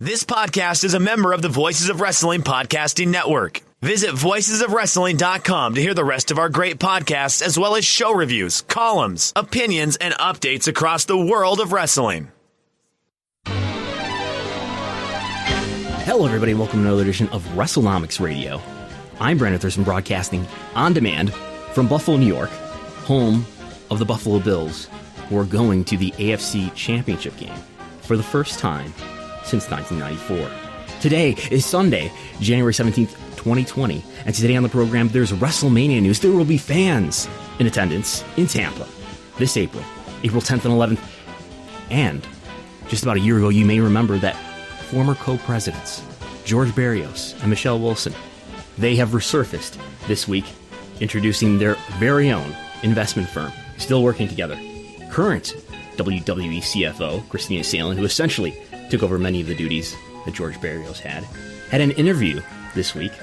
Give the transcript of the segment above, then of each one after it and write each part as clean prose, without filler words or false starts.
This podcast is a member of the Voices of Wrestling Podcasting Network. Visit voicesofwrestling.com to hear the rest of our great podcasts, as well as show reviews, columns, opinions, and updates across the world of wrestling. Hello, everybody, and welcome to another edition of Wrestlenomics Radio. I'm Brandon Thurston, broadcasting on demand from Buffalo, New York, home of the Buffalo Bills, who are going to the AFC Championship game for the first time since 1994. Today is Sunday, January 17th, 2020, and today on the program, there's Wrestlemania news. There will be fans in attendance in Tampa this April 10th and 11th, and just about a year ago, you may remember that former co-presidents George Barrios and Michelle Wilson, they have resurfaced this week, introducing their very own investment firm, still working together. Current WWE CFO Kristina Salen, who essentially took over many of the duties that George Barrios had an interview this week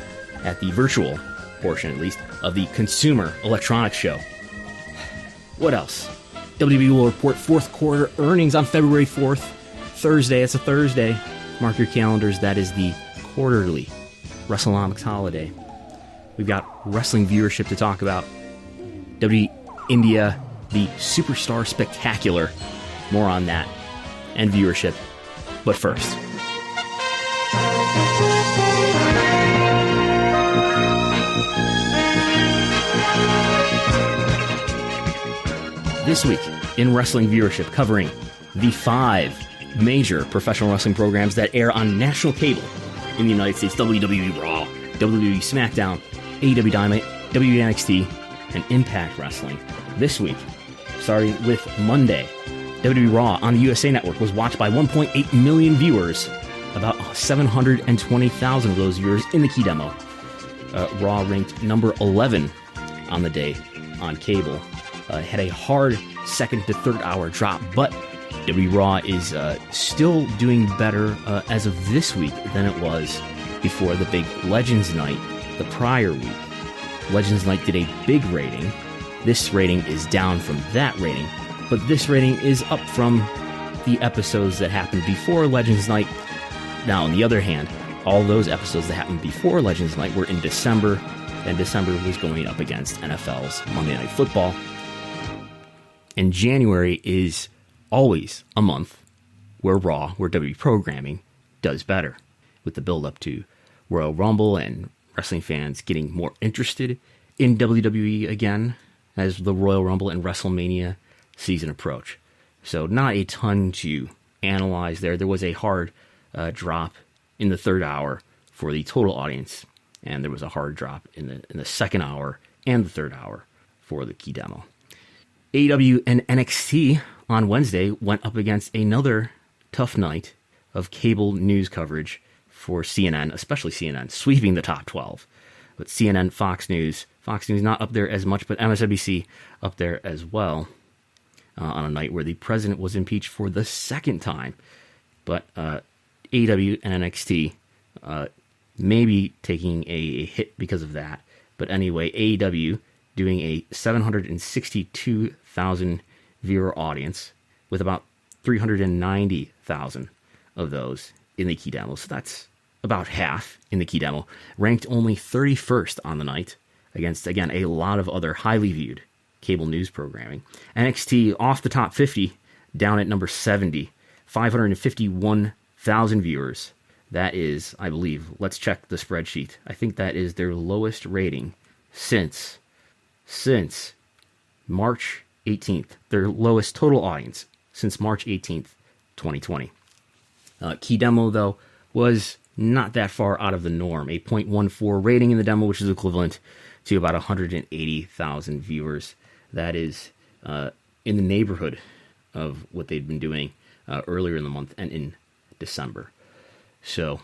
at the virtual portion, at least, of the Consumer Electronics Show. What else? WWE will report fourth quarter earnings on February 4th, Thursday. It's a Thursday. Mark your calendars. That is the quarterly Wrestlenomics holiday. We've got wrestling viewership to talk about. WWE India, the Superstar Spectacular. More on that and viewership. But first, this week in wrestling viewership, covering the 5 major professional wrestling programs that air on national cable in the United States: WWE Raw, WWE SmackDown, AEW Dynamite, WWE NXT, and Impact Wrestling. This week, starting with Monday, WWE Raw on the USA Network was watched by 1.8 million viewers, about 720,000 of those viewers in the key demo. Raw ranked number 11 on the day on cable. Had a hard second to third hour drop, but WWE Raw is still doing better as of this week than it was before the big Legends Night the prior week. Legends Night did a big rating. This rating is down from that rating, but this rating is up from the episodes that happened before Legends Night. Now, on the other hand, all those episodes that happened before Legends Night were in December, and December was going up against NFL's Monday Night Football. And January is always a month where WWE programming does better, with the build-up to Royal Rumble and wrestling fans getting more interested in WWE again as the Royal Rumble and Wrestlemania season approach. So not a ton to analyze there. There was a hard drop in the third hour for the total audience, and there was a hard drop in the second hour and the third hour for the key demo. AEW and NXT on Wednesday went up against another tough night of cable news coverage for CNN, especially CNN, sweeping the top 12. But CNN, Fox News not up there as much, but MSNBC up there as well on a night where the president was impeached for the second time. But AEW and NXT maybe taking a hit because of that. But anyway, AEW doing a 762,000 viewer audience with about 390,000 of those in the key demo. So that's about half in the key demo. Ranked only 31st on the night against, again, a lot of other highly viewed cable news programming. NXT off the top 50, down at number 70, 551,000 viewers. That is, I believe, let's check the spreadsheet. I think that is their lowest rating since March 18th. Their lowest total audience since March 18th, 2020. Key demo, though, was not that far out of the norm. A 0.14 rating in the demo, which is equivalent to about 180,000 viewers. That is in the neighborhood of what they'd been doing earlier in the month and in December. So,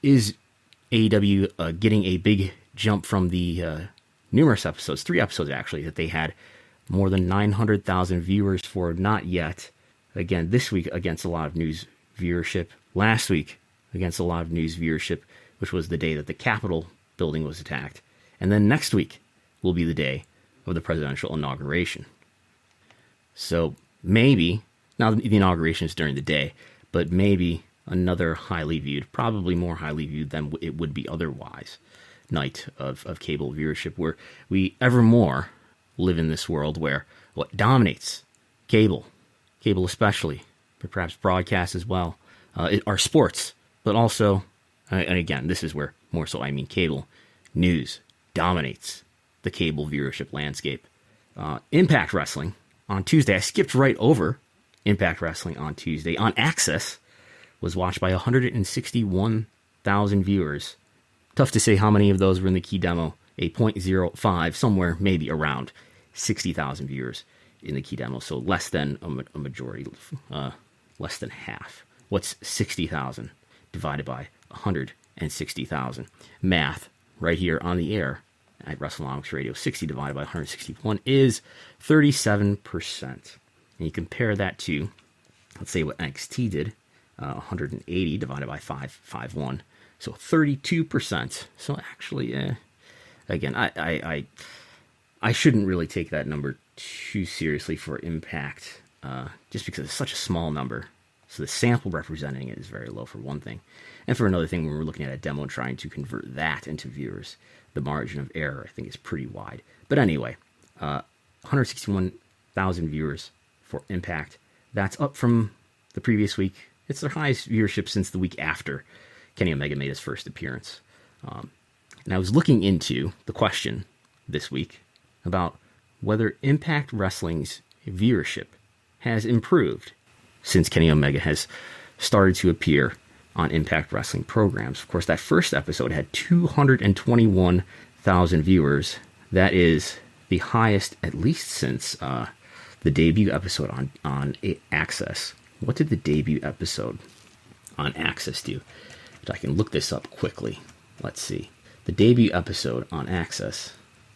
is AEW getting a big jump from the numerous episodes, 3 episodes actually, that they had more than 900,000 viewers for? Not yet. Again, this week against a lot of news viewership. Last week against a lot of news viewership, which was the day that the Capitol building was attacked. And then next week will be the day of the presidential inauguration. So maybe, now the inauguration is during the day, but maybe another highly viewed, probably more highly viewed than it would be otherwise, night of cable viewership, where we evermore live in this world where what dominates cable especially, but perhaps broadcast as well, are sports, but also, and again, this is where more so I mean cable, news dominates the cable viewership landscape. Impact Wrestling on Tuesday, I skipped right over Impact Wrestling on Tuesday, on Access, was watched by 161,000 viewers. Tough to say how many of those were in the key demo. A 0.05, somewhere maybe around 60,000 viewers in the key demo. So less than a majority, less than half. What's 60,000 divided by 160,000? Math right here on the air at Wrestlenomics Radio. 60 divided by 161 is 37%. And you compare that to, let's say what NXT did, 180 divided by 551. So 32%. So actually, again, I shouldn't really take that number too seriously for Impact, just because it's such a small number. So the sample representing it is very low, for one thing. And for another thing, when we're looking at a demo and trying to convert that into viewers, the margin of error, I think, is pretty wide. But anyway, 161,000 viewers for Impact. That's up from the previous week. It's their highest viewership since the week after Kenny Omega made his first appearance. And I was looking into the question this week about whether Impact Wrestling's viewership has improved since Kenny Omega has started to appear on Impact Wrestling programs. Of course, that first episode had 221,000 viewers. That is the highest, at least since the debut episode on Access. What did the debut episode on Access do? I can look this up quickly. Let's see. The debut episode on Access.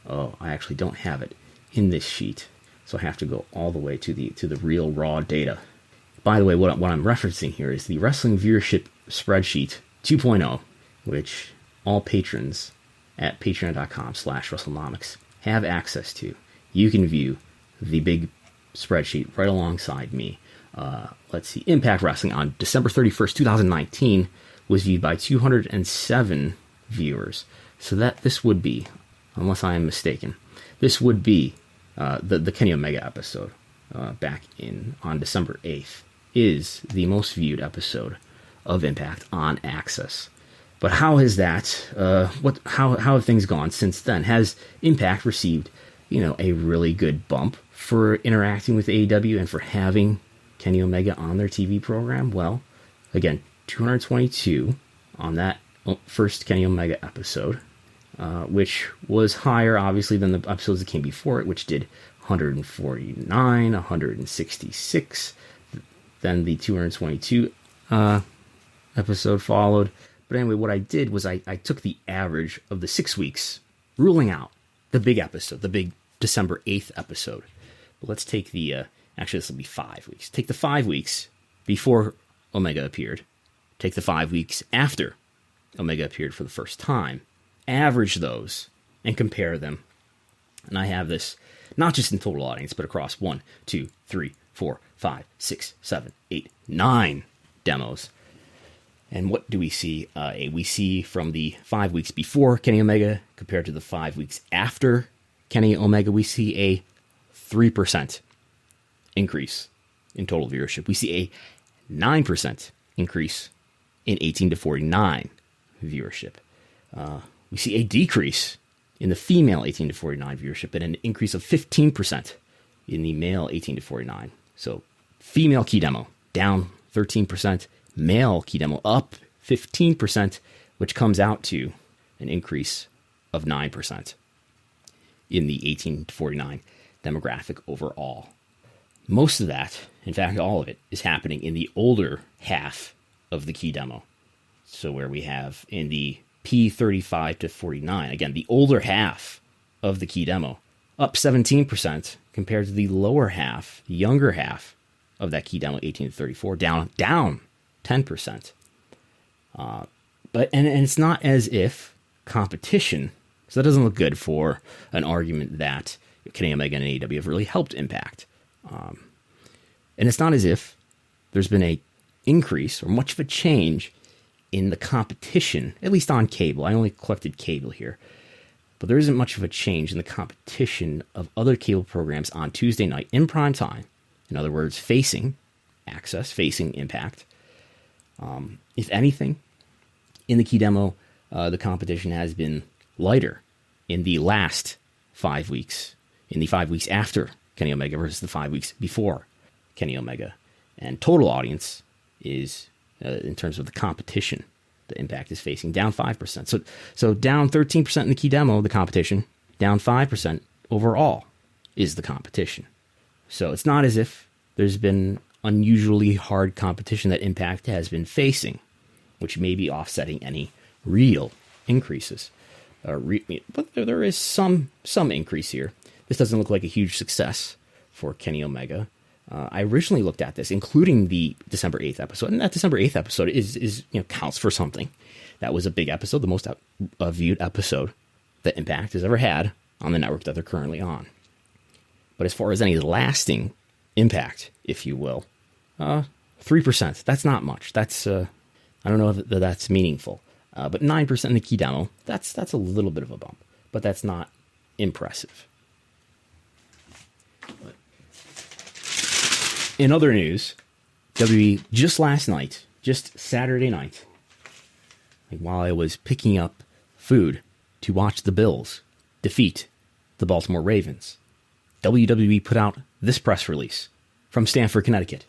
Oh, I actually don't have it in this sheet, so I have to go all the way to the real raw data. By the way, what I'm referencing here is the Wrestling Viewership Spreadsheet 2.0, which all patrons at patreon.com/Wrestlenomics have access to. You can view the big spreadsheet right alongside me. Let's see. Impact Wrestling on December 31st, 2019 was viewed by 207 viewers. So that this would be, unless I am mistaken, this would be the Kenny Omega episode back on December 8th is the most viewed episode of Impact on Access. But how has that? How have things gone since then? Has Impact received, a really good bump for interacting with AEW and for having Kenny Omega on their TV program? Well, again, 222 on that first Kenny Omega episode, which was higher, obviously, than the episodes that came before it, which did 149, 166. Then the 222 episode followed. But anyway, what I did was I took the average of the 6 weeks, ruling out the big episode, the big December 8th episode. But let's take actually this will be 5 weeks. Take the 5 weeks before Omega appeared. Take the 5 weeks after Omega appeared for the first time. Average those and compare them. And I have this not just in total audience, but across 1, 2, 3, 4, 5, 6, 7, 8, 9 demos. And what do we see? We see from the 5 weeks before Kenny Omega compared to the 5 weeks after Kenny Omega, we see a 3% increase in total viewership. We see a 9% increase in 18 to 49 viewership. We see a decrease in the female 18 to 49 viewership and an increase of 15% in the male 18 to 49. So female key demo down 13%, male key demo up 15%, which comes out to an increase of 9% in the 18 to 49 demographic overall. Most of that, in fact all of it, is happening in the older half of the key demo. So where we have in the P35 to 49, again, the older half of the key demo, up 17% compared to the lower half, younger half of that key demo, 18 to 34, down 10%. But it's not as if competition, so that doesn't look good for an argument that Kenny Omega and AEW have really helped Impact. And it's not as if there's been a increase or much of a change in the competition, at least on cable. I only collected cable here. But there isn't much of a change in the competition of other cable programs on Tuesday night in prime time. In other words, facing Access, facing Impact. If anything, in the key demo, the competition has been lighter in the last 5 weeks, in the 5 weeks after Kenny Omega versus the 5 weeks before Kenny Omega. And total audience is, in terms of the competition, the Impact is facing, down 5%. So down 13% in the key demo, the competition, down 5% overall is the competition. So it's not as if there's been unusually hard competition that Impact has been facing, which may be offsetting any real increases. But there is some increase here. This doesn't look like a huge success for Kenny Omega. I originally looked at this, including the December 8th episode, and that December 8th episode is counts for something. That was a big episode, the most viewed episode that Impact has ever had on the network that they're currently on. But as far as any lasting impact, if you will, 3%. That's not much. That's I don't know if that's meaningful. But 9% in the key demo, that's a little bit of a bump, but that's not impressive. In other news, WWE just last night, just Saturday night, while I was picking up food to watch the Bills defeat the Baltimore Ravens, WWE put out this press release from Stamford, Connecticut.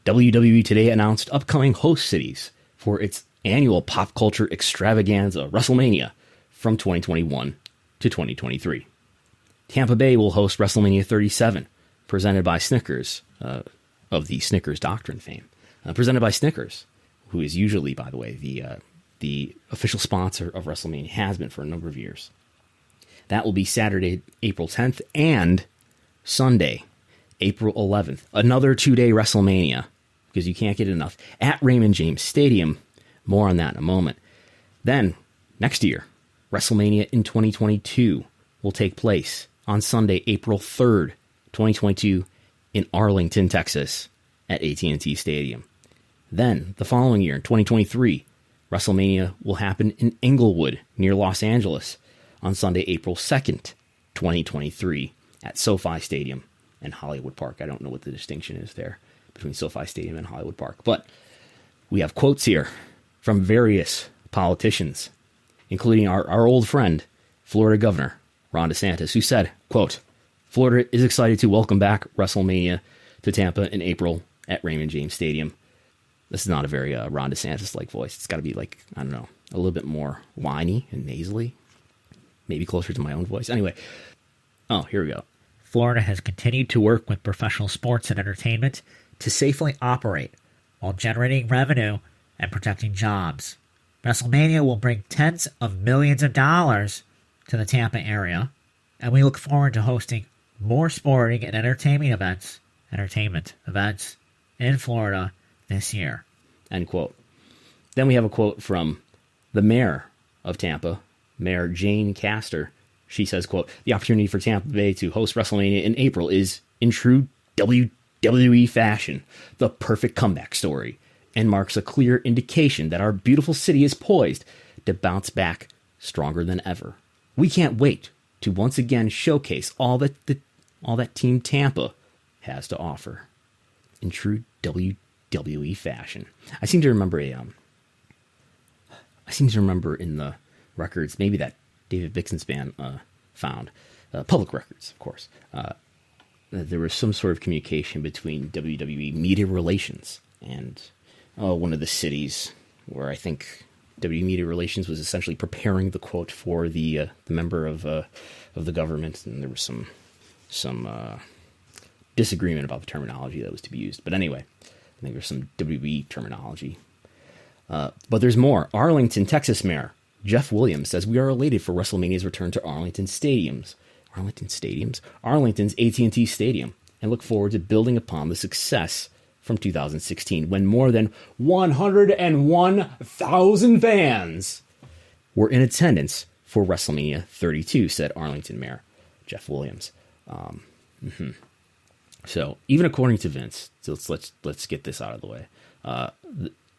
WWE today announced upcoming host cities for its annual pop culture extravaganza, Wrestlemania, from 2021 to 2023. Tampa Bay will host Wrestlemania 37, presented by Snickers, of the Snickers Doctrine fame. Presented by Snickers, who is usually, by the way, the official sponsor of WrestleMania, has been for a number of years. That will be Saturday, April 10th, and Sunday, April 11th. Another 2-day WrestleMania, because you can't get enough, at Raymond James Stadium. More on that in a moment. Then, next year, WrestleMania in 2022 will take place on Sunday, April 3rd, 2022, in Arlington, Texas, at AT&T Stadium. Then, the following year, in 2023, WrestleMania will happen in Inglewood, near Los Angeles, on Sunday, April 2nd, 2023, at SoFi Stadium and Hollywood Park. I don't know what the distinction is there between SoFi Stadium and Hollywood Park, but we have quotes here from various politicians, including our old friend, Florida Governor Ron DeSantis, who said, quote, "Florida is excited to welcome back WrestleMania to Tampa in April at Raymond James Stadium." This is not a very Ron DeSantis-like voice. It's got to be a little bit more whiny and nasally, maybe closer to my own voice. Anyway, here we go. Florida has continued to work with professional sports and entertainment to safely operate while generating revenue and protecting jobs. WrestleMania will bring tens of millions of dollars to the Tampa area, and we look forward to hosting more sporting and entertainment events in Florida this year. End quote. Then we have a quote from the mayor of Tampa, Mayor Jane Castor. She says, quote, "The opportunity for Tampa Bay to host WrestleMania in April is, in true WWE fashion, the perfect comeback story, and marks a clear indication that our beautiful city is poised to bounce back stronger than ever. We can't wait to once again showcase all that Team Tampa has to offer." In true WWE fashion. I seem to remember in the records, maybe that David Bixenspan found, public records, of course, there was some sort of communication between WWE Media Relations and one of the cities where I think WWE Media Relations was essentially preparing the quote for the member of the government, and there was some disagreement about the terminology that was to be used. But anyway, I think there's some WWE terminology. But there's more. Arlington, Texas Mayor Jeff Williams says, "We are elated for WrestleMania's return to Arlington's AT&T Stadium, and look forward to building upon the success from 2016, when more than 101,000 fans were in attendance for WrestleMania 32, said Arlington Mayor Jeff Williams. So even according to Vince, so let's get this out of the way. So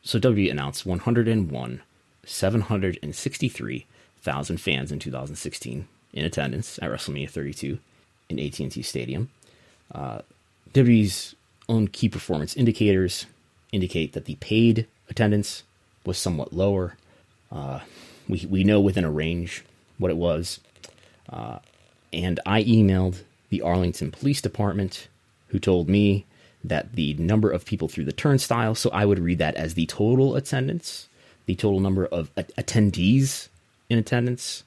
WWE announced 101,763,000 fans in 2016 in attendance at WrestleMania 32 in AT&T Stadium. WWE's own key performance indicators indicate that the paid attendance was somewhat lower. We know within a range what it was. And I emailed the Arlington Police Department, who told me that the number of people through the turnstile, so I would read that as the total attendance, the total number of attendees in attendance,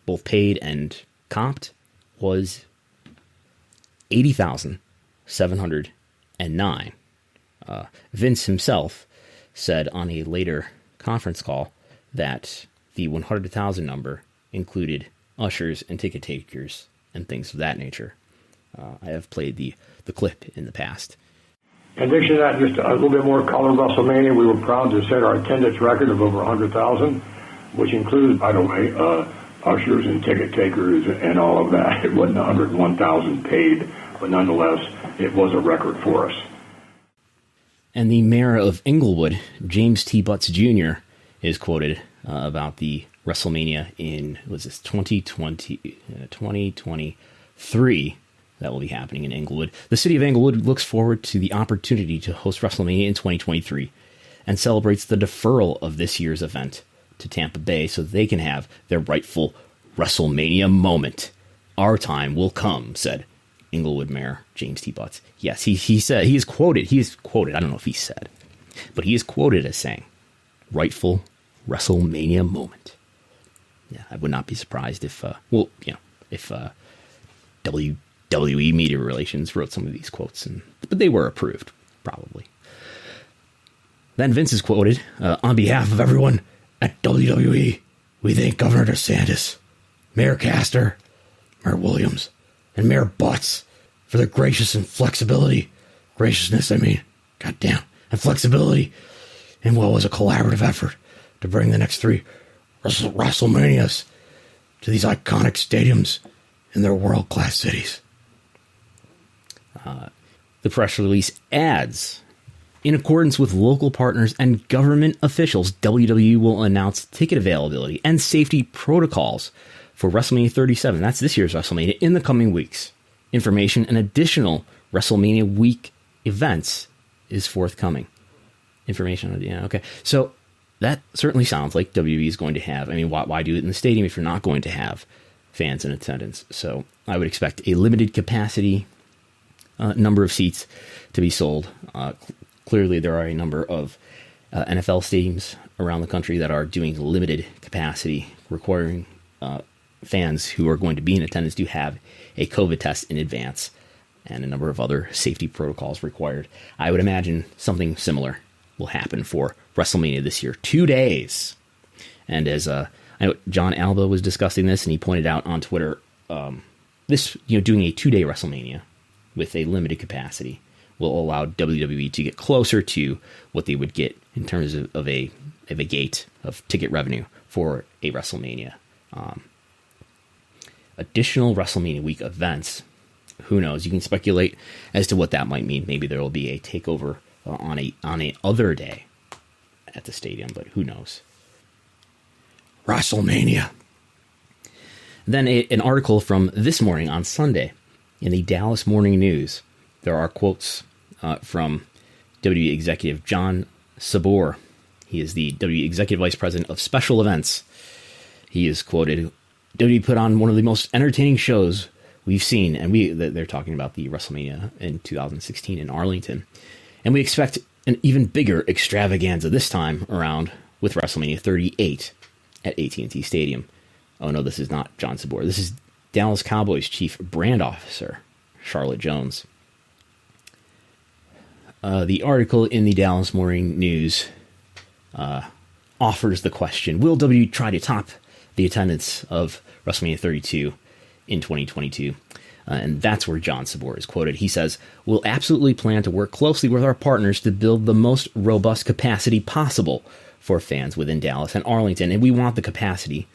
both paid and comped, was 80,709. Vince himself said on a later conference call that the 100,000 number included ushers and ticket takers and things of that nature. I have played the clip in the past. In addition to that, just a little bit more color WrestleMania, we were proud to set our attendance record of over 100,000, which includes, by the way, ushers and ticket takers and all of that. It wasn't 101,000 paid, but nonetheless, it was a record for us. And the mayor of Inglewood, James T. Butts Jr., is quoted about the WrestleMania in, 2023 that will be happening in Inglewood. The city of Inglewood looks forward to the opportunity to host WrestleMania in 2023 and celebrates the deferral of this year's event to Tampa Bay so that they can have their rightful WrestleMania moment. Our time will come, said Inglewood Mayor James T. Butts. Yes, he said, he is quoted, I don't know if he said, but he is quoted as saying, rightful WrestleMania moment. Yeah, I would not be surprised if WWE Media Relations wrote some of these quotes, but they were approved, probably. Then Vince is quoted, on behalf of everyone at WWE, we thank Governor DeSantis, Mayor Castor, Mayor Williams, and Mayor Butts for their graciousness, and flexibility in what was a collaborative effort to bring the next three WrestleManias to these iconic stadiums in their world-class cities. The press release adds, in accordance with local partners and government officials, WWE will announce ticket availability and safety protocols for WrestleMania 37, that's this year's WrestleMania, in the coming weeks. Information and additional WrestleMania week events is forthcoming. So that certainly sounds like WWE is going to have, why do it in the stadium if you're not going to have fans in attendance? So I would expect a limited capacity number of seats to be sold. Clearly, there are a number of NFL stadiums around the country that are doing limited capacity, requiring fans who are going to be in attendance to have a COVID test in advance, and a number of other safety protocols required. I would imagine something similar will happen for WrestleMania this year. 2 days. And as I know John Alba was discussing this, and he pointed out on Twitter, doing a 2-day WrestleMania with a limited capacity will allow WWE to get closer to what they would get in terms of a gate of ticket revenue for a WrestleMania. Additional WrestleMania week events, who knows? You can speculate as to what that might mean. Maybe there will be a takeover on a other day at the stadium, but who knows? WrestleMania. Then an article from this morning on Sunday in the Dallas Morning News. There are quotes from WWE executive John Sabor. He is the WWE Executive Vice President of Special Events. He is quoted, WWE put on one of the most entertaining shows we've seen, and they're talking about the WrestleMania in 2016 in Arlington. And we expect an even bigger extravaganza this time around with WrestleMania 38 at AT&T Stadium. Oh no, this is not John Sabor. This is Dallas Cowboys Chief Brand Officer Charlotte Jones. The article in the Dallas Morning News offers the question, will WWE try to top the attendance of WrestleMania 32 in 2022? And that's where John Sabor is quoted. He says, we'll absolutely plan to work closely with our partners to build the most robust capacity possible for fans within Dallas and Arlington. And we want the capacity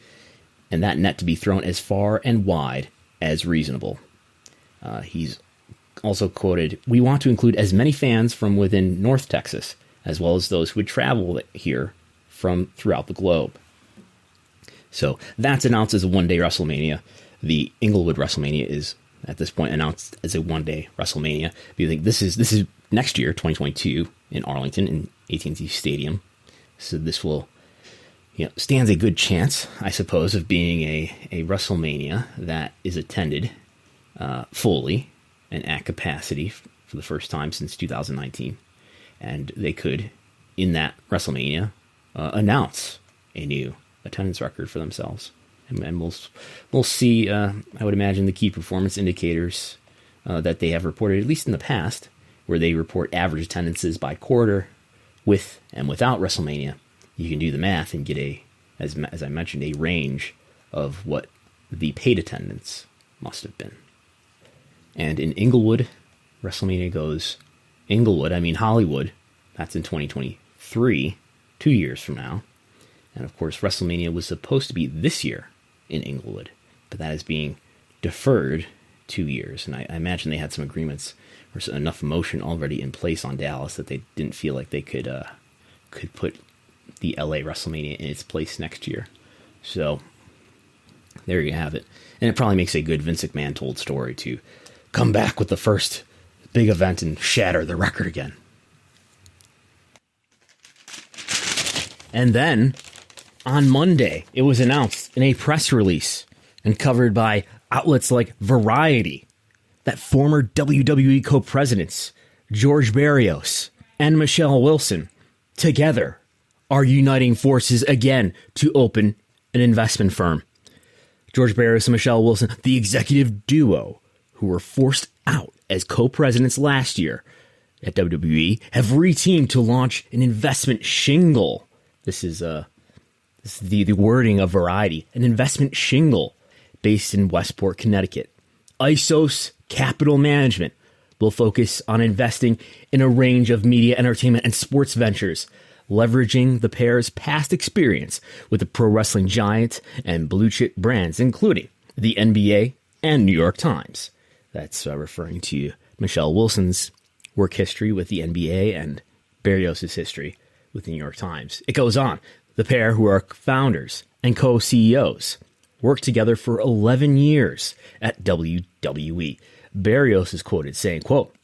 and that net to be thrown as far and wide as reasonable. He's also quoted, we want to include as many fans from within North Texas as well as those who would travel here from throughout the globe. So that's announced as a one-day WrestleMania. The Inglewood WrestleMania is, at this point, announced as a one-day WrestleMania. You think this is next year, 2022, in Arlington, in AT&T Stadium. So this will, stands a good chance, I suppose, of being a WrestleMania that is attended fully and at capacity for the first time since 2019. And they could, in that WrestleMania, announce a new attendance record for themselves. And we'll see, I would imagine, the key performance indicators that they have reported, at least in the past, where they report average attendances by quarter with and without WrestleMania. You can do the math and get as I mentioned, a range of what the paid attendance must have been. And in Inglewood, WrestleMania goes Inglewood, Hollywood. That's in 2023, 2 years from now. And of course, WrestleMania was supposed to be this year in Inglewood, but that is being deferred 2 years. And I imagine they had some agreements or enough motion already in place on Dallas that they didn't feel like they could put the LA WrestleMania in its place next year. So there you have it. And it probably makes a good Vince McMahon told story to come back with the first big event and shatter the record again. And then on Monday, it was announced in a press release and covered by outlets like Variety that former WWE co-presidents George Barrios and Michelle Wilson together are uniting forces again to open an investment firm. George Barrios and Michelle Wilson, the executive duo who were forced out as co-presidents last year at WWE, have reteamed to launch an investment shingle. This is the wording of Variety. An investment shingle based in Westport, Connecticut. Isos Capital Management will focus on investing in a range of media, entertainment, and sports ventures, leveraging the pair's past experience with the pro wrestling giant and blue chip brands, including the NBA and New York Times. That's referring to Michelle Wilson's work history with the NBA and Barrios' history with the New York Times. It goes on. The pair, who are founders and co-CEOs, worked together for 11 years at WWE. Barrios is quoted saying, quote,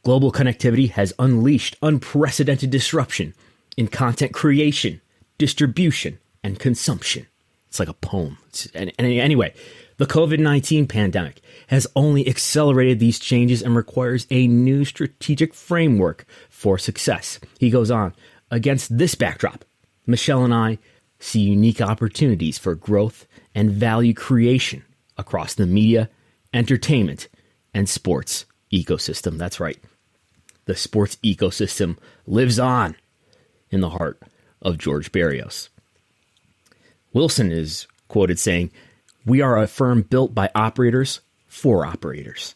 "Global connectivity has unleashed unprecedented disruption in content creation, distribution, and consumption." It's like a poem. Anyway, the COVID-19 pandemic has only accelerated these changes and requires a new strategic framework for success. He goes on, "Against this backdrop, Michelle and I see unique opportunities for growth and value creation across the media, entertainment, and sports ecosystem." That's right. The sports ecosystem lives on in the heart of George Barrios. Wilson is quoted saying, "We are a firm built by operators for operators,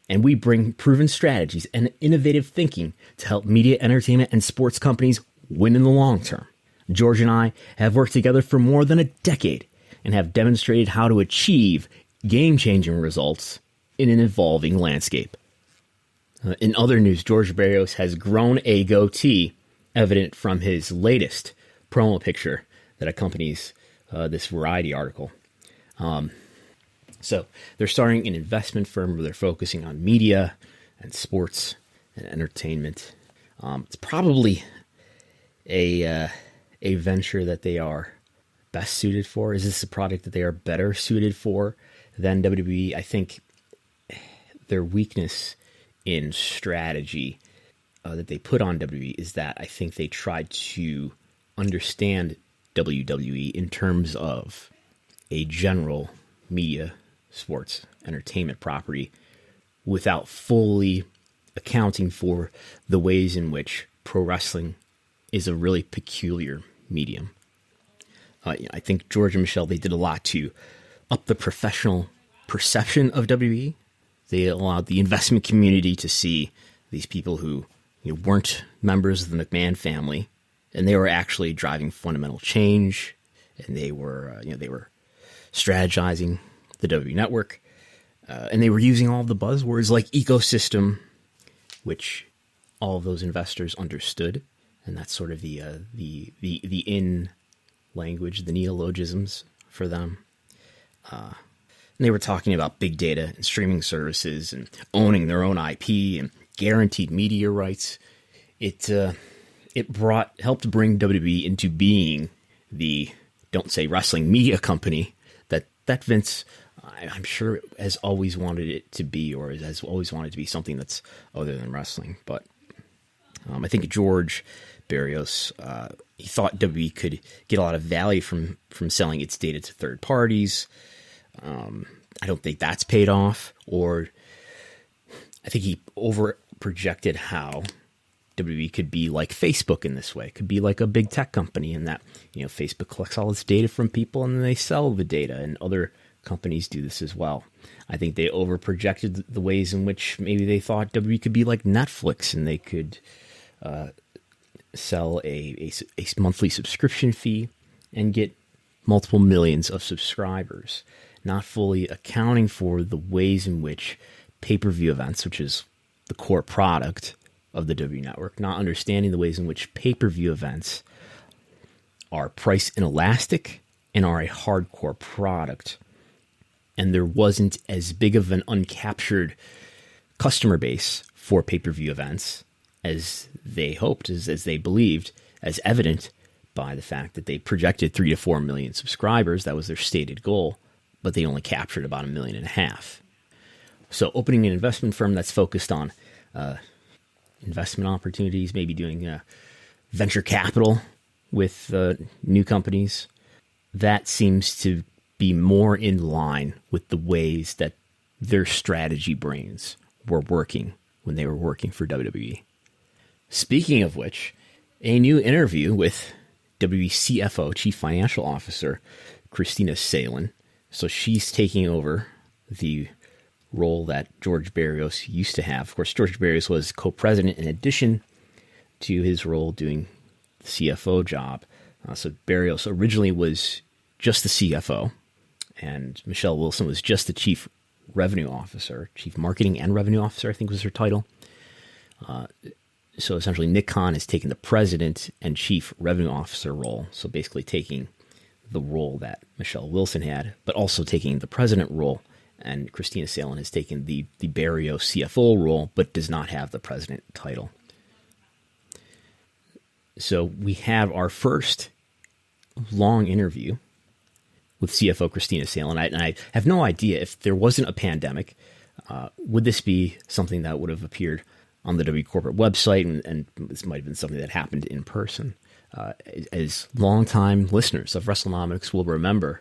and we bring proven strategies and innovative thinking to help media, entertainment, and sports companies win in the long term. George and I have worked together for more than a decade and have demonstrated how to achieve game-changing results in an evolving landscape." In other news, George Barrios has grown a goatee, evident from his latest promo picture that accompanies this Variety article. So they're starting an investment firm where they're focusing on media and sports and entertainment. It's probably a venture that they are best suited for. Is this a product that they are better suited for than WWE? I think their weakness in strategy that they put on WWE is that I think they tried to understand WWE in terms of a general media, sports, entertainment property without fully accounting for the ways in which pro wrestling is a really peculiar medium. I think George and Michelle, they did a lot to up the professional perception of WWE. They allowed the investment community to see these people who weren't members of the McMahon family, and they were actually driving fundamental change, and they were strategizing the WWE network, and they were using all of the buzzwords like ecosystem, which all of those investors understood, and that's sort of the in language, the neologisms for them. And they were talking about big data and streaming services and owning their own IP and guaranteed media rights. It helped bring WWE into being the, don't say wrestling media company that Vince, I'm sure, has always wanted it to be, or has always wanted to be something that's other than wrestling. But I think George Barrios, he thought WWE could get a lot of value from selling its data to third parties. I don't think that's paid off, or I think he over projected how WWE could be like Facebook in this way, could be like a big tech company in that, Facebook collects all its data from people and then they sell the data, and other companies do this as well. I think they over projected the ways in which maybe they thought WWE could be like Netflix, and they could sell a monthly subscription fee and get multiple millions of subscribers, not fully accounting for the ways in which pay-per-view events, which is the core product of the WWE Network, not understanding the ways in which pay-per-view events are price inelastic and are a hardcore product. And there wasn't as big of an uncaptured customer base for pay-per-view events as they hoped, as they believed, as evident by the fact that they projected 3 to 4 million subscribers. That was their stated goal, but they only captured about 1.5 million. So opening an investment firm that's focused on investment opportunities, maybe doing venture capital with new companies, that seems to be more in line with the ways that their strategy brains were working when they were working for WWE. Speaking of which, a new interview with WWE CFO, Chief Financial Officer, Kristina Salen. So she's taking over the role that George Barrios used to have. Of course, George Barrios was co-president in addition to his role doing the CFO job. So Barrios originally was just the CFO, and Michelle Wilson was just the Chief Revenue Officer, Chief Marketing and Revenue Officer, I think was her title. So essentially, Nick Khan has taken the President and Chief Revenue Officer role, so basically taking the role that Michelle Wilson had, but also taking the President role. And Kristina Salen has taken the Barrios CFO role, but does not have the President title. So we have our first long interview with CFO Kristina Salen. And I have no idea, if there wasn't a pandemic, would this be something that would have appeared on the W corporate website, and this might have been something that happened in person. As longtime listeners of Wrestlenomics will remember,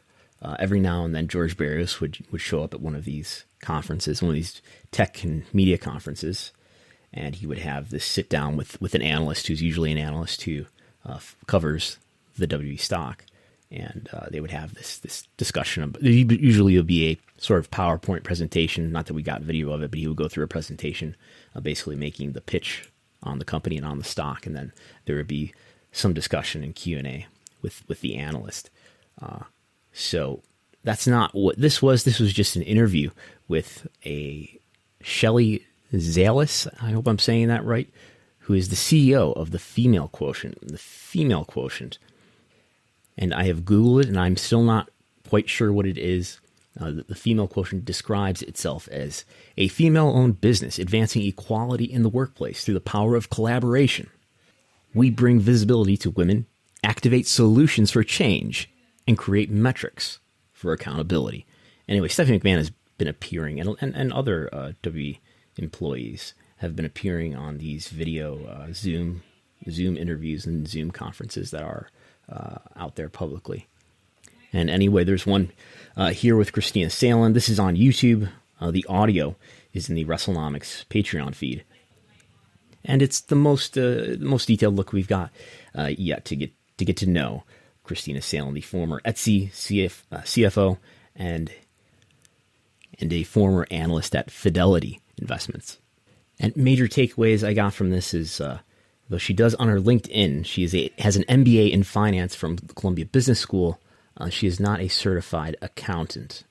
every now and then George Barrios would show up at one of these conferences, one of these tech and media conferences, and he would have this sit down with an analyst who's usually an analyst who covers the WWE stock, and they would have this discussion. Usually it would be a sort of PowerPoint presentation, not that we got video of it, but he would go through a presentation basically making the pitch on the company and on the stock, and then there would be some discussion and Q&A with the analyst. So that's not what this was. This was just an interview with a Shelley Zalis, I hope I'm saying that right, who is the CEO of the Female Quotient. The Female Quotient. And I have Googled it, and I'm still not quite sure what it is. The Female Quotient describes itself as a female-owned business advancing equality in the workplace through the power of collaboration. We bring visibility to women, activate solutions for change, and create metrics for accountability. Anyway, Stephanie McMahon has been appearing, and other WWE employees have been appearing on these video Zoom interviews and Zoom conferences that are out there publicly. And anyway, there's one here with Kristina Salen. This is on YouTube. The audio is in the Wrestlenomics Patreon feed. And it's the most detailed look we've got yet to get to know Kristina Salen, the former Etsy CFO and a former analyst at Fidelity Investments. And major takeaways I got from this is, though she does on her LinkedIn, she has an MBA in finance from the Columbia Business School. She is not a certified accountant.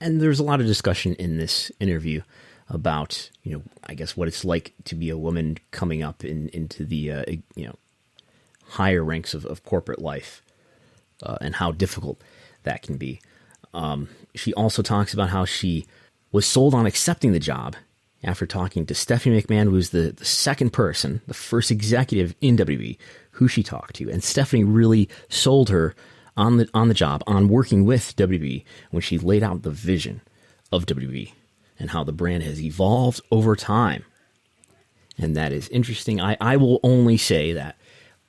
And there's a lot of discussion in this interview about, I guess what it's like to be a woman coming up into the, higher ranks of corporate life, and how difficult that can be. She also talks about how she was sold on accepting the job after talking to Stephanie McMahon, who's the second person, the first executive in WWE, who she talked to. And Stephanie really sold her on the job, on working with WWE, when she laid out the vision of WWE and how the brand has evolved over time. And that is interesting. I will only say that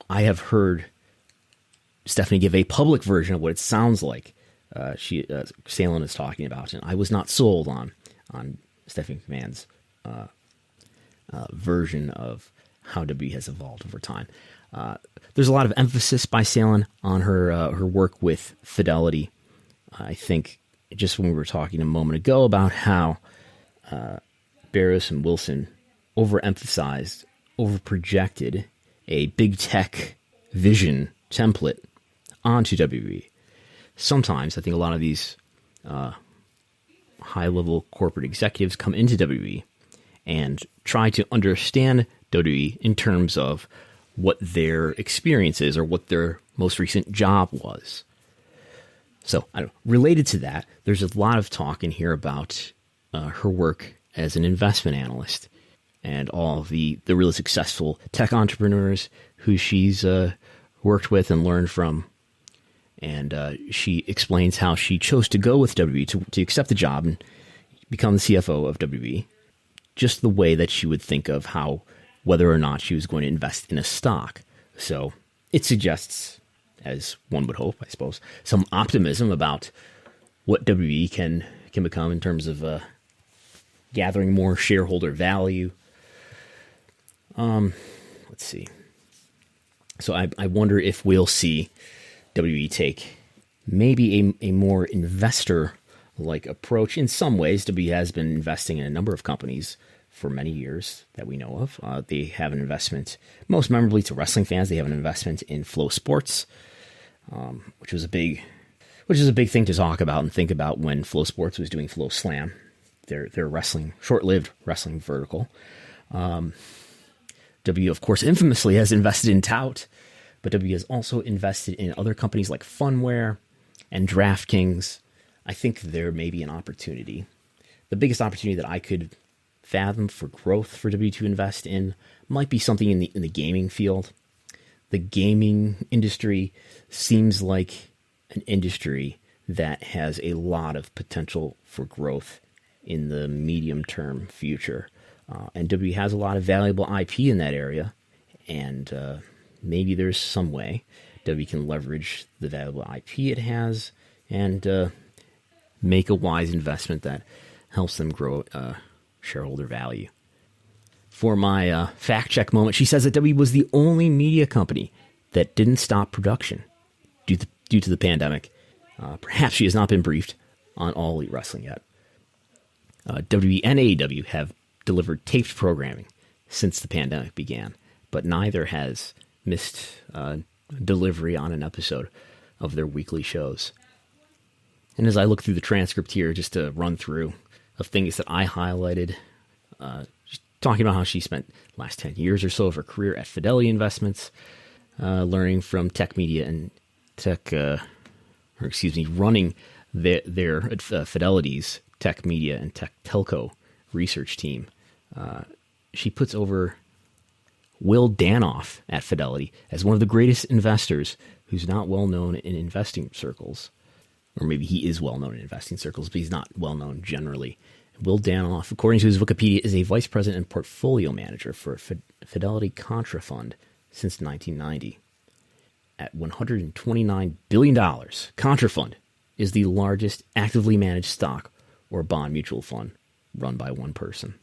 I have heard Stephanie give a public version of what it sounds like Salen is talking about, and I was not sold on Stephanie McMahon's version of how WWE has evolved over time. There's a lot of emphasis by Salen on her work with Fidelity. I think just when we were talking a moment ago about how Barrios and Wilson overemphasized, overprojected a big tech vision template onto WWE. Sometimes I think a lot of these high-level corporate executives come into WWE and try to understand WWE in terms of what their experience is or what their most recent job was. So, related to that, there's a lot of talk in here about her work as an investment analyst and all of the really successful tech entrepreneurs who she's worked with and learned from. And she explains how she chose to go with WWE, to accept the job and become the CFO of WWE, just the way that she would think of how, whether or not she was going to invest in a stock. So it suggests, as one would hope, I suppose, some optimism about what WWE can become in terms of gathering more shareholder value. Let's see. So I wonder if we'll see WWE take maybe a more investor-like approach. In some ways, WWE has been investing in a number of companies for many years that we know of. They have an investment, most memorably to wrestling fans, they have an investment in Flow Sports, which is a big thing to talk about and think about when Flow Sports was doing Flow Slam, their wrestling, short-lived wrestling vertical. WWE, of course, infamously has invested in Tout, but WWE has also invested in other companies like Funware and DraftKings. I think there may be an opportunity. The biggest opportunity that I could fathom for growth for WWE to invest in might be something in the gaming field. The gaming industry seems like an industry that has a lot of potential for growth in the medium-term future. And WWE has a lot of valuable IP in that area, and maybe there's some way WWE can leverage the valuable IP it has and make a wise investment that helps them grow shareholder value. For my fact check moment, she says that WWE was the only media company that didn't stop production due to the pandemic. Perhaps she has not been briefed on All Elite Wrestling yet. WWE and AEW have delivered taped programming since the pandemic began, but neither has missed delivery on an episode of their weekly shows. And as I look through the transcript here, just to run through of things that I highlighted, just talking about how she spent the last 10 years or so of her career at Fidelity Investments, learning from Tech Media and running their Fidelity's Tech Media and Tech Telco research team. She puts over Will Danoff at Fidelity as one of the greatest investors who's not well known in investing circles. Or maybe he is well known in investing circles, but he's not well known generally. Will Danoff, according to his Wikipedia, is a vice president and portfolio manager for Fidelity Contra Fund since 1990. At $129 billion, Contra Fund is the largest actively managed stock or bond mutual fund run by one person.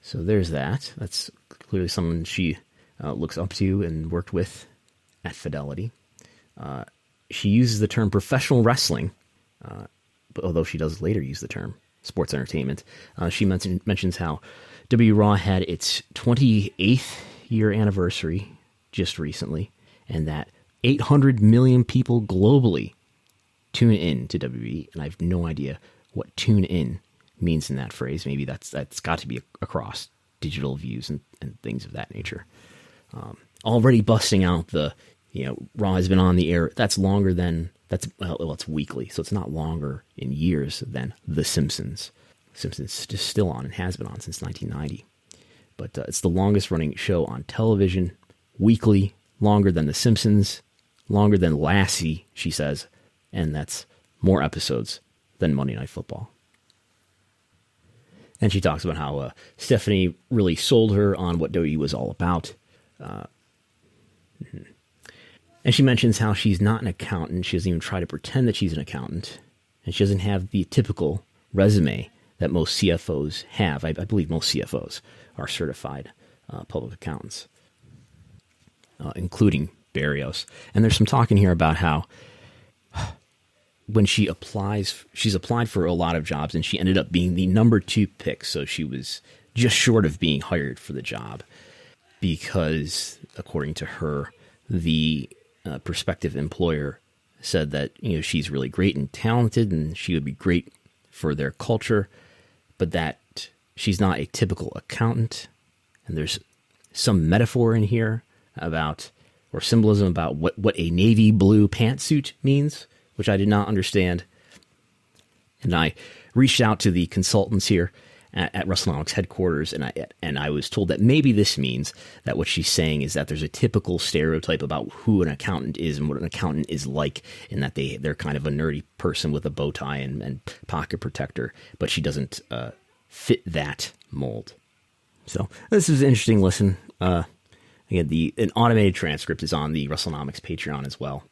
So there's that. That's clearly someone she looks up to and worked with at Fidelity. She uses the term professional wrestling, but although she does later use the term sports entertainment. She mentions how WWE Raw had its 28th year anniversary just recently, and that 800 million people globally tune in to WWE, and I have no idea what tune in means in that phrase. Maybe that's got to be across digital views and things of that nature. Already busting out the, Raw has been on the air. That's longer than, it's weekly, so it's not longer in years than The Simpsons. Simpsons is still on and has been on since 1990. But it's the longest running show on television, weekly, longer than The Simpsons, longer than Lassie, she says, and that's more episodes than Monday Night Football. And she talks about how Stephanie really sold her on what WWE was all about. And she mentions how she's not an accountant. She doesn't even try to pretend that she's an accountant. And she doesn't have the typical resume that most CFOs have. I believe most CFOs are certified public accountants, including Barrios. And there's some talk in here about how when she's applied for a lot of jobs, and she ended up being the number 2 pick. So she was just short of being hired for the job because, according to her, the prospective employer said that, she's really great and talented and she would be great for their culture, but that she's not a typical accountant. And there's some metaphor in here about, or symbolism about what a navy blue pantsuit means, which I did not understand. And I reached out to the consultants here at Wrestlenomics headquarters, and I was told that maybe this means that what she's saying is that there's a typical stereotype about who an accountant is and what an accountant is like, and that they're kind of a nerdy person with a bow tie and pocket protector, but she doesn't fit that mold. So this is an interesting listen. Again, an automated transcript is on the Wrestlenomics Patreon as well.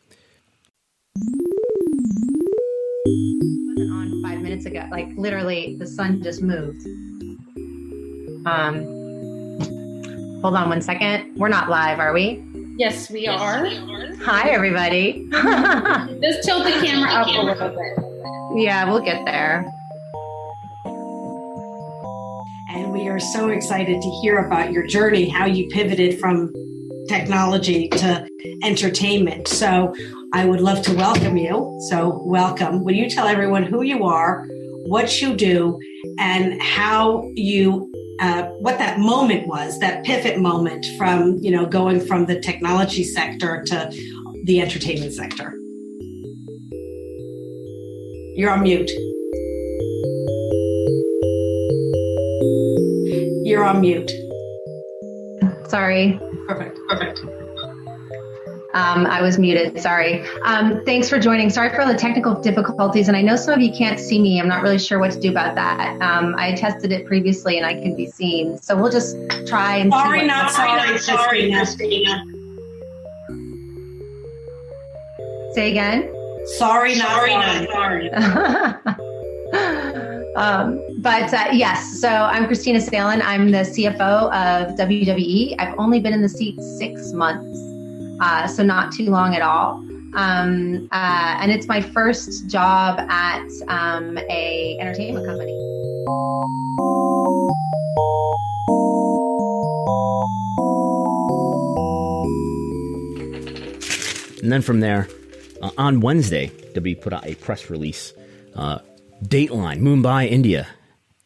Wasn't on 5 minutes ago. Like literally, the sun just moved. Hold on 1 second. We're not live, are we? Yes, we are. Hi, everybody. Just tilt the camera up a little bit. Yeah, we'll get there. And we are so excited to hear about your journey, how you pivoted from technology to entertainment. So I would love to welcome you. So welcome. Will you tell everyone who you are, what you do, and how you, what that moment was, that pivot moment from, going from the technology sector to the entertainment sector? You're on mute. You're on mute. Sorry. Perfect. I was muted. Sorry. Thanks for joining. Sorry for all the technical difficulties. And I know some of you can't see me. I'm not really sure what to do about that. I tested it previously and I can be seen. So well just try and sorry, see. Not sorry, Kristina. Say again? Sorry, not sorry. Yes, so I'm Kristina Salen. I'm the CFO of WWE. I've only been in the seat 6 months, so not too long at all. And it's my first job at a entertainment company. And then from there, on Wednesday, WWE put out a press release. Dateline, Mumbai, India,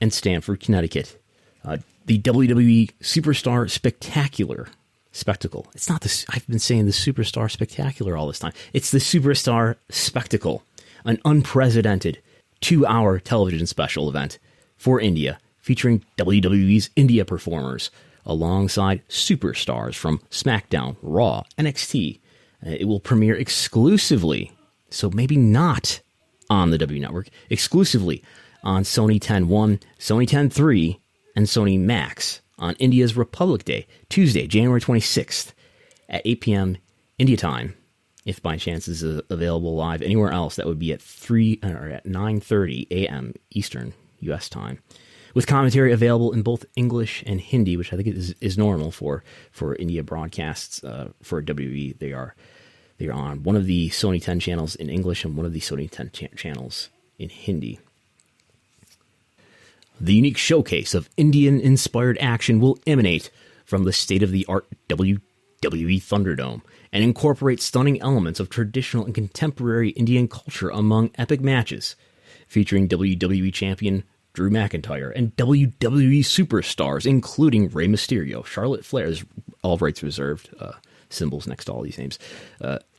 and Stamford, Connecticut. The WWE Superstar Spectacular Spectacle. It's not this. I've been saying the Superstar Spectacular all this time. It's the Superstar Spectacle, an unprecedented 2-hour television special event for India, featuring WWE's India performers alongside superstars from SmackDown, Raw, NXT. It will premiere exclusively, so maybe not on the W Network, exclusively on Sony 10-1, Sony 10-3, and Sony Max on India's Republic Day, Tuesday, January 26th at 8 p.m. India time. If by chance is available live anywhere else, that would be at 9:30 a.m. Eastern U.S. time, with commentary available in both English and Hindi, which I think is normal for India broadcasts. For WWE, they are on one of the Sony 10 channels in English and one of the Sony 10 channels in Hindi. The unique showcase of Indian-inspired action will emanate from the state-of-the-art WWE Thunderdome and incorporate stunning elements of traditional and contemporary Indian culture among epic matches, featuring WWE Champion Drew McIntyre, and WWE superstars, including Rey Mysterio, Charlotte Flair's all rights reserved symbols next to all these names,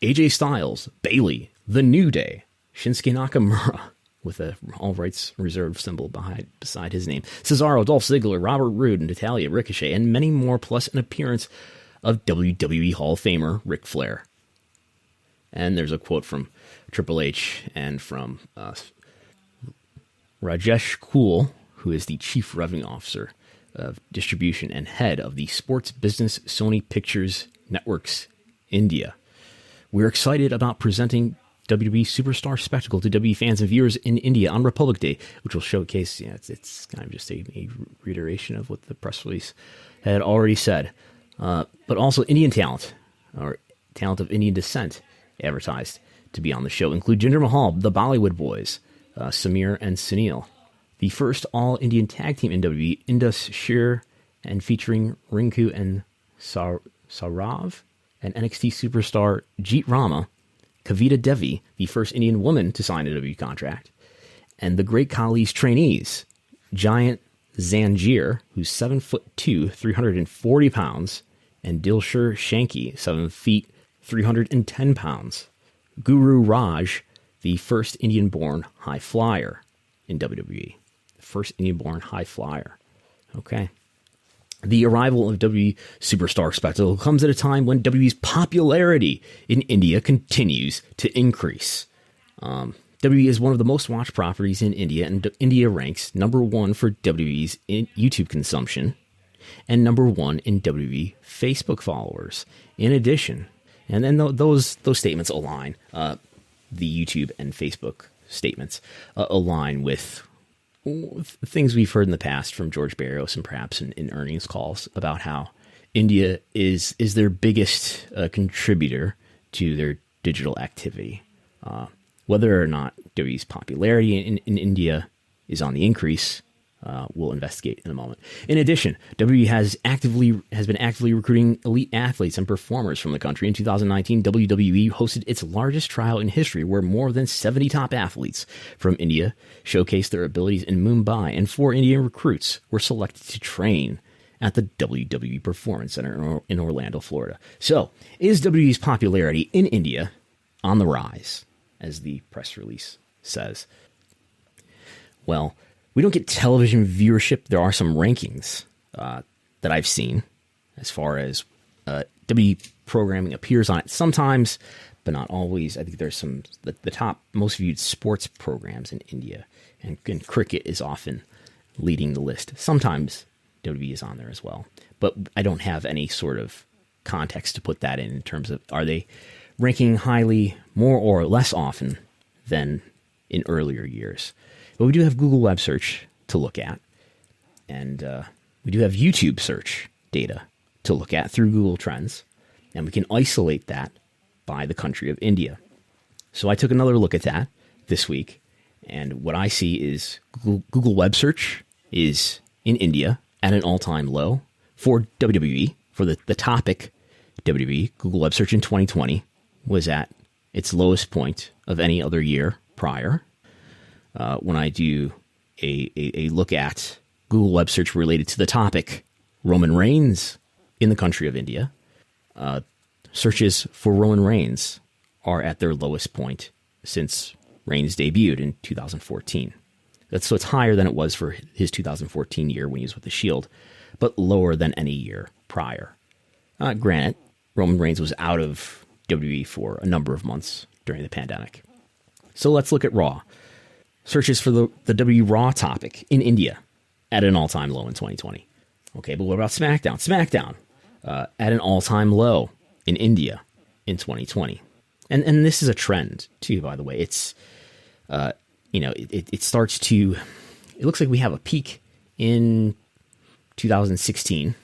AJ Styles, Bayley, The New Day, Shinsuke Nakamura, with a all rights reserved symbol beside his name, Cesaro, Dolph Ziggler, Robert Roode, Natalya, Ricochet, and many more, plus an appearance of WWE Hall of Famer Ric Flair. And there's a quote from Triple H and from Rajesh Kool, who is the Chief Revenue Officer of Distribution and head of the sports business Sony Pictures Networks India. We're excited about presenting WWE Superstar Spectacle to WWE fans and viewers in India on Republic Day, which will showcase, it's kind of just a reiteration of what the press release had already said. But also Indian talent, or talent of Indian descent, advertised to be on the show, include Jinder Mahal, the Bollywood Boys, Samir and Sunil, the first all-Indian tag team in WWE, Indus Sher, and featuring Rinku and Saurav, and NXT superstar Jeet Rama, Kavita Devi, the first Indian woman to sign a WWE contract, and the Great Khali's trainees, Giant Zanjeer, who's 7'2", 340 pounds, and Dilsher Shanky, 7 feet, 310 pounds. Guru Raj, the first Indian-born high flyer in WWE. The first Indian-born high flyer. Okay. The arrival of WWE Superstar Spectacle comes at a time when WWE's popularity in India continues to increase. WWE is one of the most watched properties in India, and India ranks number 1 for WWE's YouTube consumption and number 1 in WWE Facebook followers. In addition, and then those statements align, the YouTube and Facebook statements align with things we've heard in the past from George Barrios and perhaps in earnings calls about how India is their biggest contributor to their digital activity. Whether or not WWE's popularity in India is on the increase, we'll investigate in a moment. In addition, WWE has been actively recruiting elite athletes and performers from the country. In 2019, WWE hosted its largest trial in history, where more than 70 top athletes from India showcased their abilities in Mumbai, and 4 Indian recruits were selected to train at the WWE Performance Center in Orlando, Florida. So, is WWE's popularity in India on the rise, as the press release says? Well, we don't get television viewership. There are some rankings that I've seen as far as WWE programming appears on it sometimes, but not always. I think there's the top most viewed sports programs in India, and cricket is often leading the list. Sometimes WWE is on there as well, but I don't have any sort of context to put that in terms of, are they ranking highly more or less often than in earlier years. But we do have Google web search to look at, and we do have YouTube search data to look at through Google Trends, and we can isolate that by the country of India. So I took another look at that this week, and what I see is Google web search is in India at an all-time low for WWE, for the topic WWE. Google web search in 2020 was at its lowest point of any other year prior. When I do a look at Google web search related to the topic Roman Reigns in the country of India, searches for Roman Reigns are at their lowest point since Reigns debuted in 2014. So it's higher than it was for his 2014 year when he was with the Shield, but lower than any year prior. Granted, Roman Reigns was out of WWE for a number of months during the pandemic. So let's look at Raw. Searches for the WWE Raw topic in India at an all-time low in 2020. Okay, but what about SmackDown? SmackDown at an all-time low in India in 2020. And this is a trend, too, by the way. It's, it starts to, it looks like we have a peak in 2016,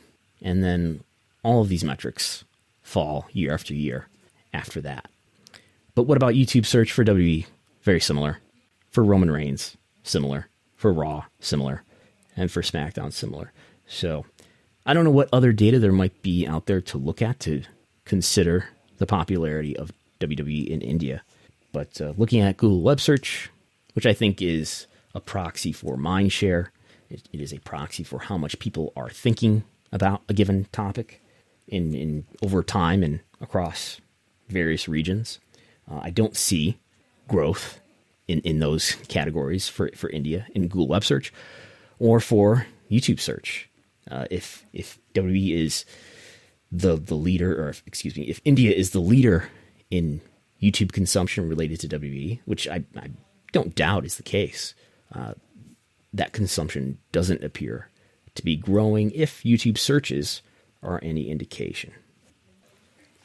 and then all of these metrics fall year after year after that. But what about YouTube search for WWE? Very similar. For Roman Reigns, similar. For Raw, similar. And for SmackDown, similar. So I don't know what other data there might be out there to look at to consider the popularity of WWE in India. But looking at Google web search, which I think is a proxy for mind share. It is a proxy for how much people are thinking about a given topic in over time and across various regions. I don't see growth in those categories for India in Google Web Search or for YouTube search. If WWE is the leader, or if India is the leader in YouTube consumption related to WWE, which I don't doubt is the case, that consumption doesn't appear to be growing if YouTube searches are any indication.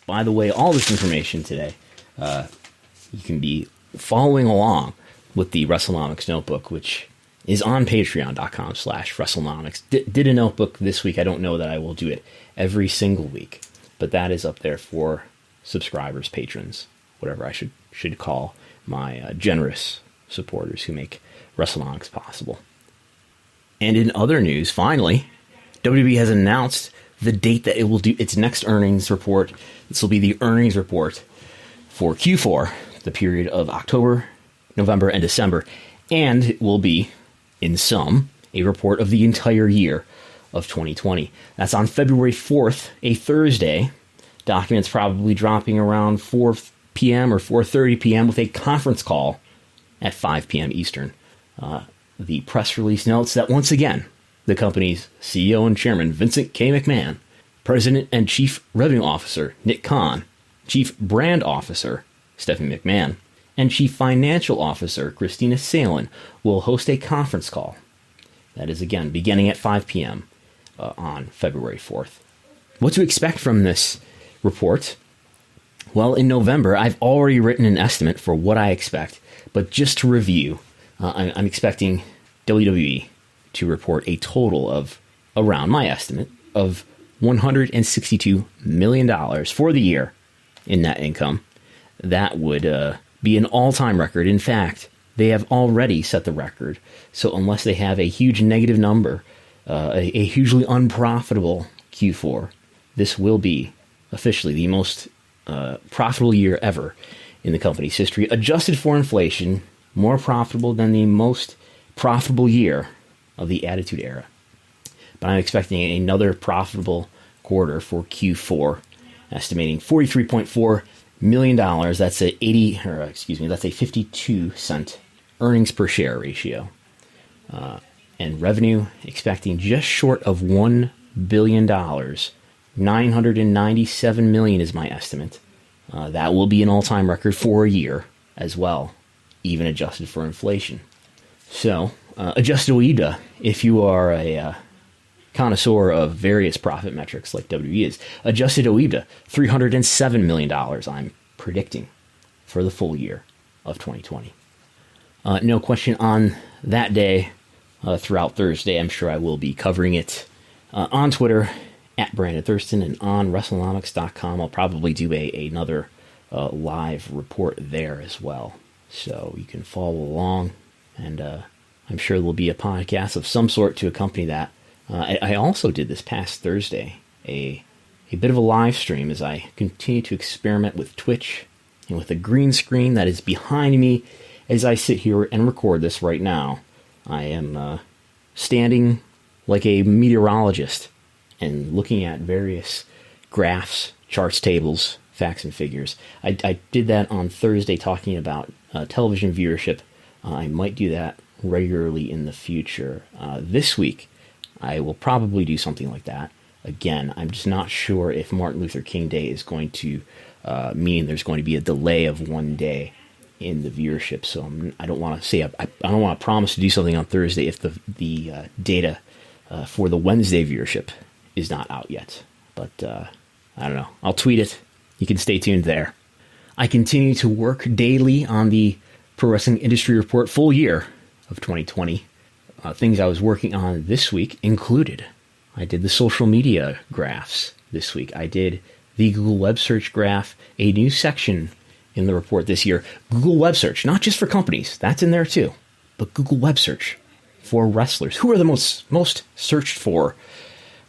By the way, all this information today, you can be following along with the Wrestlenomics notebook, which is on patreon.com/Wrestlenomics. Did a notebook this week. I don't know that I will do it every single week, but that is up there for subscribers, patrons, whatever I should call my generous supporters who make Wrestlenomics possible. And in other news, finally, WWE has announced the date that it will do its next earnings report. This will be the earnings report for Q4, the period of October, November, and December, and it will be, in sum, a report of the entire year of 2020. That's on February 4th, a Thursday. Documents probably dropping around 4 p.m. or 4:30 p.m. with a conference call at 5 p.m. Eastern. The press release notes that, once again, the company's CEO and chairman, Vincent K. McMahon, President and Chief Revenue Officer, Nick Khan, Chief Brand Officer, Stephanie McMahon, and Chief Financial Officer, Kristina Salen, will host a conference call. That is, again, beginning at 5 p.m. On February 4th. What to expect from this report? Well, in November, I've already written an estimate for what I expect, but just to review, I'm expecting WWE to report a total of, around my estimate, of $162 million for the year in net income. That would be an all-time record. In fact, they have already set the record. So unless they have a huge negative number, a hugely unprofitable Q4, this will be officially the most profitable year ever in the company's history. Adjusted for inflation, more profitable than the most profitable year of the Attitude Era. But I'm expecting another profitable quarter for Q4, estimating $43.4 million. That's a 52-cent earnings per share ratio. And revenue expecting just short of $1 billion. $997 million is my estimate. That will be an all-time record for a year as well, even adjusted for inflation. So, adjusted OIBDA, if you are a connoisseur of various profit metrics like WWE is, adjusted OIBDA, $307 million I'm predicting for the full year of 2020. No question on that day. Throughout Thursday, I'm sure I will be covering it on Twitter, at Brandon Thurston, and on Wrestlenomics.com. I'll probably do another live report there as well. So you can follow along, and I'm sure there'll be a podcast of some sort to accompany that. I also did this past Thursday a bit of a live stream as I continue to experiment with Twitch and with a green screen that is behind me as I sit here and record this right now. I am standing like a meteorologist and looking at various graphs, charts, tables, facts, and figures. I did that on Thursday talking about television viewership. I might do that regularly in the future. This week, I will probably do something like that. Again, I'm just not sure if Martin Luther King Day is going to mean there's going to be a delay of one day in the viewership. So I don't want to say, I don't want to promise to do something on Thursday if the data for the Wednesday viewership is not out yet. But I don't know. I'll tweet it. You can stay tuned there. I continue to work daily on the Pro Wrestling Industry Report full year of 2020. Things I was working on this week included, I did the social media graphs this week. I did the Google Web Search graph, a new section in the report this year. Google Web Search, not just for companies, that's in there too, but Google Web Search for wrestlers. Who are the most searched for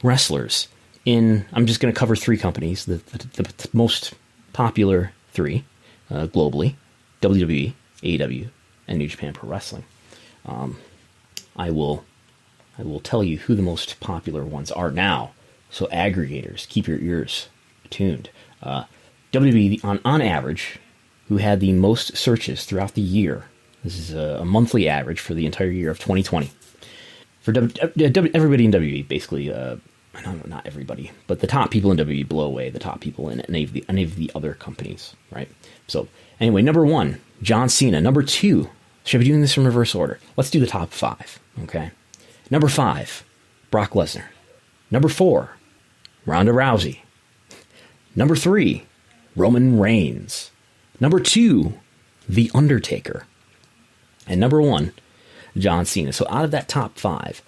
wrestlers? I'm just going to cover three companies, the most popular three globally: WWE, AEW, and New Japan Pro Wrestling. I will tell you who the most popular ones are now. So aggregators, keep your ears tuned. WWE, on average, who had the most searches throughout the year. This is a monthly average for the entire year of 2020. For everybody in WWE, basically, not everybody, but the top people in WWE blow away the top people in any of the other companies, right? So anyway, number 1, John Cena. Number 2, should I be doing this in reverse order? Let's do the top 5, okay? Number 5, Brock Lesnar. Number 4, Ronda Rousey. Number 3, Roman Reigns. Number 2, The Undertaker. And number 1, John Cena. So out of that top 5,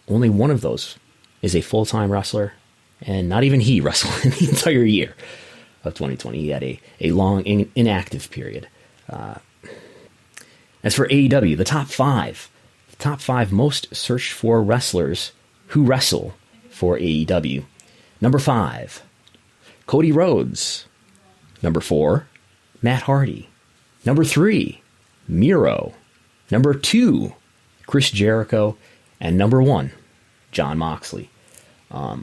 only one of those is a full-time wrestler, and not even he wrestled in the entire year of 2020. He had a long inactive period. As for AEW, the top 5 most searched for wrestlers who wrestle for AEW. Number 5, Cody Rhodes. Number 4, Matt Hardy. Number 3, Miro. Number 2, Chris Jericho. And number 1, Jon Moxley. So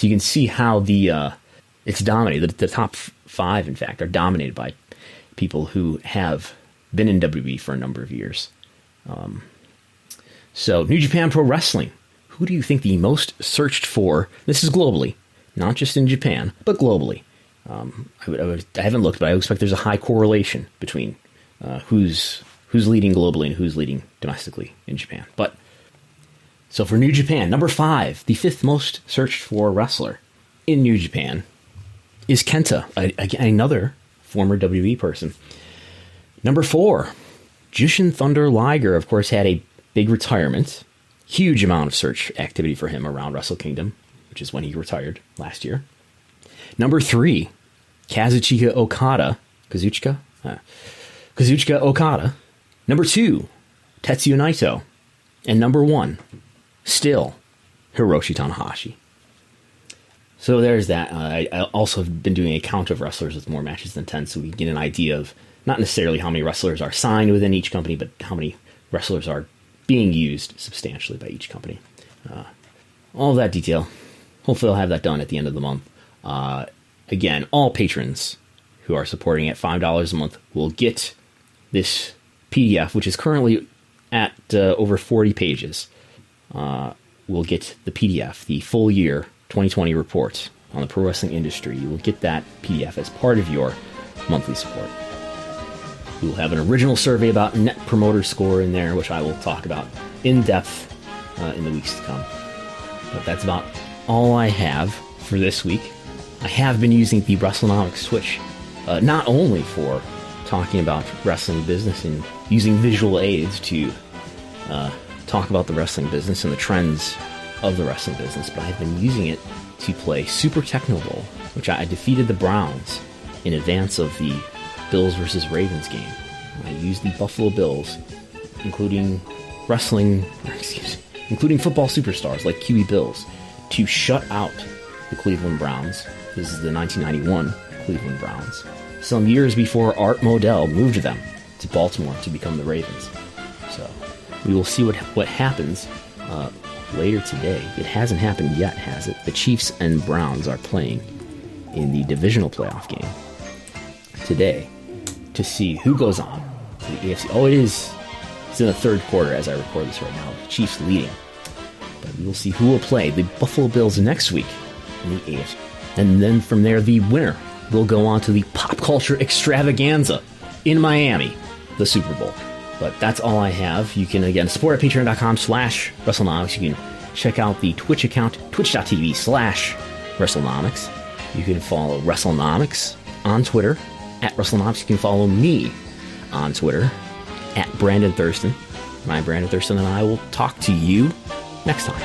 you can see how it's dominated. The top 5, in fact, are dominated by people who have been in WWE for a number of years. So New Japan Pro Wrestling. Who do you think the most searched for? This is globally, not just in Japan, but globally. I haven't looked, but I expect there's a high correlation between who's leading globally and who's leading domestically in Japan. But so for New Japan, number 5, the 5th most searched for wrestler in New Japan is Kenta, another former WWE person. Number 4, Jushin Thunder Liger, of course, had a big retirement. Huge amount of search activity for him around Wrestle Kingdom, which is when he retired last year. Number 3, Kazuchika Okada. Kazuchika Okada. Number 2, Tetsuya Naito. And number 1, still, Hiroshi Tanahashi. So there's that. I also have been doing a count of wrestlers with more matches than 10, so we get an idea of not necessarily how many wrestlers are signed within each company, but how many wrestlers are being used substantially by each company. All of that detail. Hopefully I'll have that done at the end of the month. Again, all patrons who are supporting at $5 a month will get this PDF, which is currently at over 40 pages. We'll get the PDF, the full year 2020 report on the pro wrestling industry. You will get that PDF as part of your monthly support. We will have an original survey about Net Promoter Score in there, which I will talk about in depth in the weeks to come. But that's about all I have for this week. I have been using the Wrestlenomics Switch, not only for talking about wrestling business and using visual aids to talk about the wrestling business and the trends of the wrestling business, but I've been using it to play Super Techno Bowl, which I defeated the Browns in advance of the Bills versus Ravens game. I used the Buffalo Bills, including including football superstars like QB Bills, to shut out the Cleveland Browns. This is the 1991 Cleveland Browns. Some years before Art Modell moved them to Baltimore to become the Ravens. So we will see what happens later today. It hasn't happened yet, has it? The Chiefs and Browns are playing in the divisional playoff game today to see who goes on to the AFC. Oh, it's in the third quarter as I record this right now. The Chiefs leading. But we will see who will play the Buffalo Bills next week in the AFC. And then from there, the winner will go on to the pop culture extravaganza in Miami, the Super Bowl. But that's all I have. You can, again, support at patreon.com/Wrestlenomics. You can check out the Twitch account, twitch.tv/Wrestlenomics. You can follow Wrestlenomics on Twitter, at Wrestlenomics. You can follow me on Twitter, at Brandon Thurston. I'm Brandon Thurston, and I will talk to you next time.